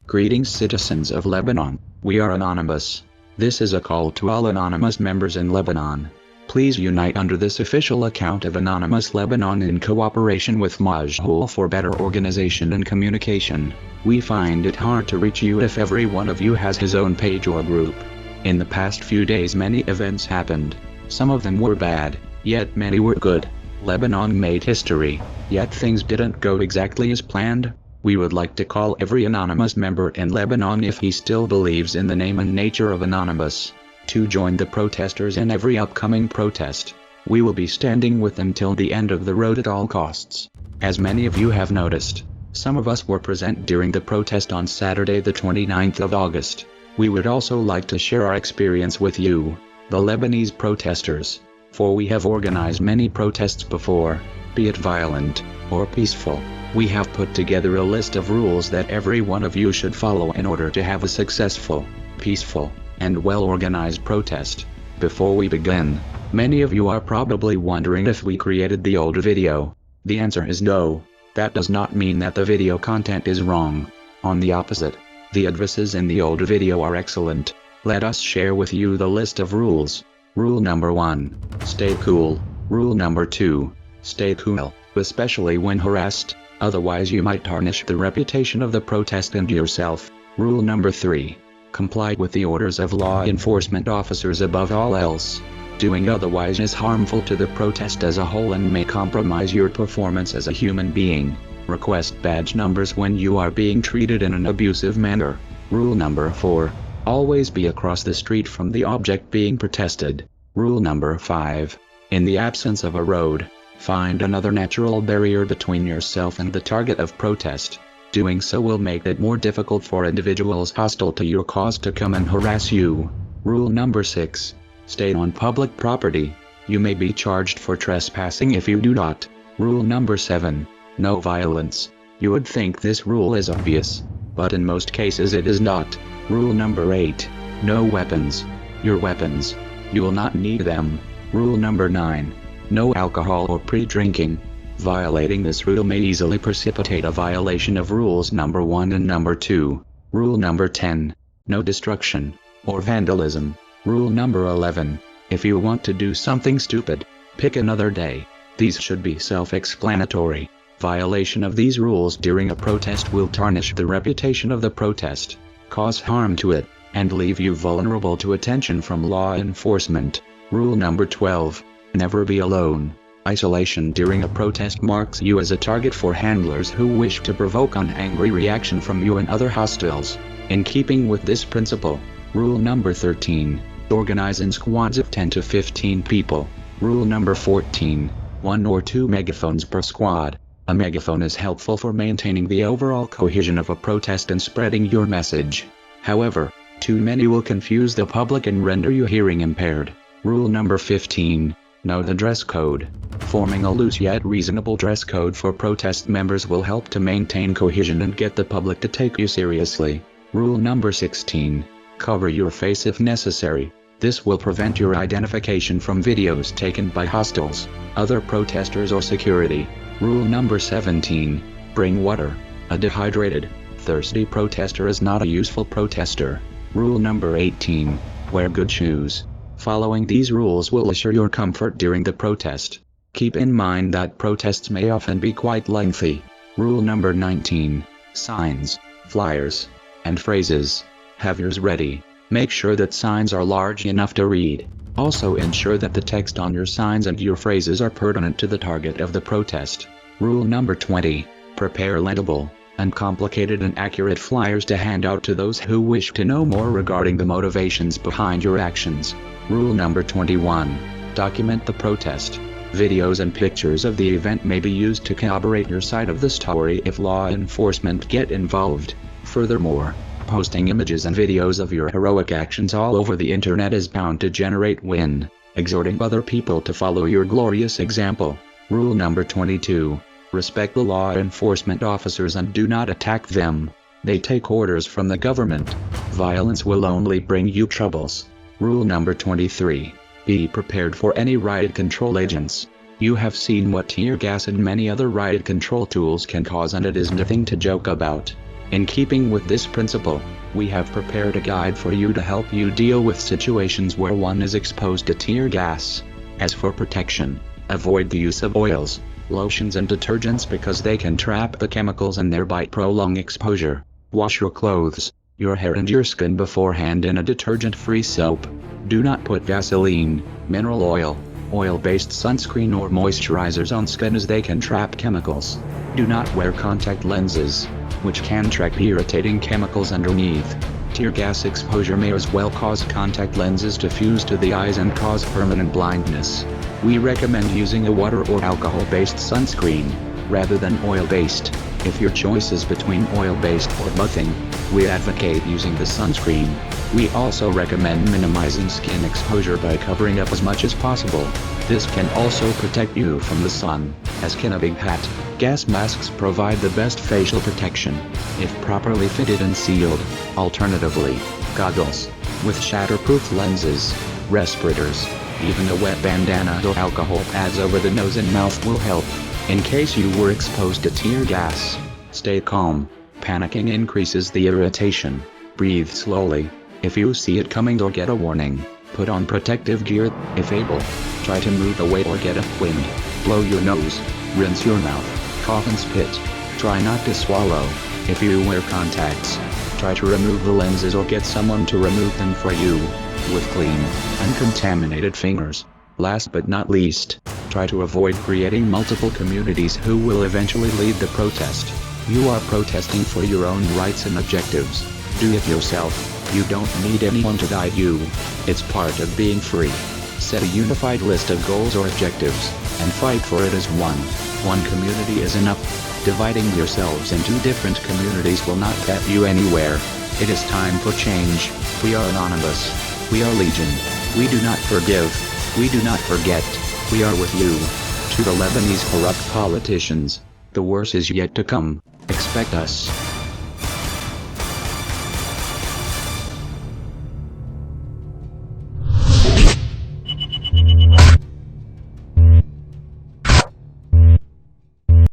Greetings, citizens of Lebanon. We are anonymous. This is a call to all anonymous members in Lebanon. Please unite under this official account of Anonymous Lebanon in cooperation with Majhoul for better organization and communication. We find it hard to reach you if every one of you has his own page or group. In the past few days many events happened. Some of them were bad, yet many were good. Lebanon made history, yet things didn't go exactly as planned. We would like to call every anonymous member in Lebanon, if he still believes in the name and nature of Anonymous, to join the protesters in every upcoming protest. We will be standing with them till the end of the road at all costs. As many of you have noticed, some of us were present during the protest on Saturday the 29th of August. We would also like to share our experience with you, the Lebanese protesters, for we have organized many protests before, be it violent or peaceful. We have put together a list of rules that every one of you should follow in order to have a successful, peaceful, and well-organized protest. Before we begin, many of you are probably wondering if we created the old video. The answer is no. That does not mean that the video content is wrong. On the opposite, the advices in the old video are excellent. Let us share with you the list of rules. Rule number 1. Stay cool. Rule number 2. Stay cool, especially when harassed. Otherwise you might tarnish the reputation of the protest and yourself. Rule number 3. Comply with the orders of law enforcement officers above all else. Doing otherwise is harmful to the protest as a whole and may compromise your performance as a human being. Request badge numbers when you are being treated in an abusive manner. Rule number 4. Always be across the street from the object being protested. Rule number 5. In the absence of a road, find another natural barrier between yourself and the target of protest. Doing so will make it more difficult for individuals hostile to your cause to come and harass you. Rule number 6. Stay on public property. You may be charged for trespassing if you do not. Rule number 7. No violence. You would think this rule is obvious, but in most cases it is not. Rule number 8. No weapons. Your weapons, you will not need them. Rule number 9. No alcohol or pre-drinking. Violating this rule may easily precipitate a violation of rules number 1 and number 2. Rule number 10. No destruction or vandalism. Rule number 11. If you want to do something stupid, pick another day. These should be self-explanatory. Violation of these rules during a protest will tarnish the reputation of the protest, cause harm to it, and leave you vulnerable to attention from law enforcement. Rule number 12. Never be alone. Isolation during a protest marks you as a target for handlers who wish to provoke an angry reaction from you and other hostiles. In keeping with this principle, rule number 13. Organize in squads of 10 to 15 people. Rule number 14. 1 or 2 megaphones per squad. A megaphone is helpful for maintaining the overall cohesion of a protest and spreading your message. However, too many will confuse the public and render you hearing impaired. Rule number 15. Know the dress code. Forming a loose yet reasonable dress code for protest members will help to maintain cohesion and get the public to take you seriously. Rule number 16. Cover your face if necessary. This will prevent your identification from videos taken by hostiles, other protesters or security. Rule number 17. Bring water. A dehydrated, thirsty protester is not a useful protester. Rule number 18. Wear good shoes. Following these rules will assure your comfort during the protest. Keep in mind that protests may often be quite lengthy. Rule number 19. Signs, flyers, and phrases. Have yours ready. Make sure that signs are large enough to read. Also ensure that the text on your signs and your phrases are pertinent to the target of the protest. Rule number 20. Prepare legible, uncomplicated and accurate flyers to hand out to those who wish to know more regarding the motivations behind your actions. Rule number 21. Document the protest. Videos and pictures of the event may be used to corroborate your side of the story if law enforcement get involved. Furthermore, posting images and videos of your heroic actions all over the internet is bound to generate win, exhorting other people to follow your glorious example. Rule number 22. Respect the law enforcement officers and do not attack them. They take orders from the government. Violence will only bring you troubles. Rule number 23. Be prepared for any riot control agents. You have seen what tear gas and many other riot control tools can cause, and it is nothing to joke about. In keeping with this principle, we have prepared a guide for you to help you deal with situations where one is exposed to tear gas. As for protection, avoid the use of oils, lotions and detergents because they can trap the chemicals and thereby prolong exposure. Wash your clothes, your hair and your skin beforehand in a detergent-free soap. Do not put Vaseline, mineral oil, oil-based sunscreen or moisturizers on skin as they can trap chemicals. Do not wear contact lenses, which can trap irritating chemicals underneath. Tear gas exposure may as well cause contact lenses to fuse to the eyes and cause permanent blindness. We recommend using a water or alcohol-based sunscreen, rather than oil-based. If your choice is between oil-based or nothing, we advocate using the sunscreen. We also recommend minimizing skin exposure by covering up as much as possible. This can also protect you from the sun, as can a big hat. Gas masks provide the best facial protection, if properly fitted and sealed. Alternatively, goggles, with shatterproof lenses, respirators, even a wet bandana or alcohol pads over the nose and mouth will help. In case you were exposed to tear gas, stay calm. Panicking increases the irritation. Breathe slowly. If you see it coming or get a warning, put on protective gear, if able. Try to move away or get upwind. Blow your nose. Rinse your mouth. Cough and spit. Try not to swallow. If you wear contacts, try to remove the lenses or get someone to remove them for you, with clean, uncontaminated fingers. Last but not least, try to avoid creating multiple communities who will eventually lead the protest. You are protesting for your own rights and objectives. Do it yourself. You don't need anyone to guide you. It's part of being free. Set a unified list of goals or objectives, and fight for it as one. One community is enough. Dividing yourselves into different communities will not get you anywhere. It is time for change. We are anonymous. We are legion. We do not forgive. We do not forget. We are with you. To the Lebanese corrupt politicians, the worst is yet to come. Expect us.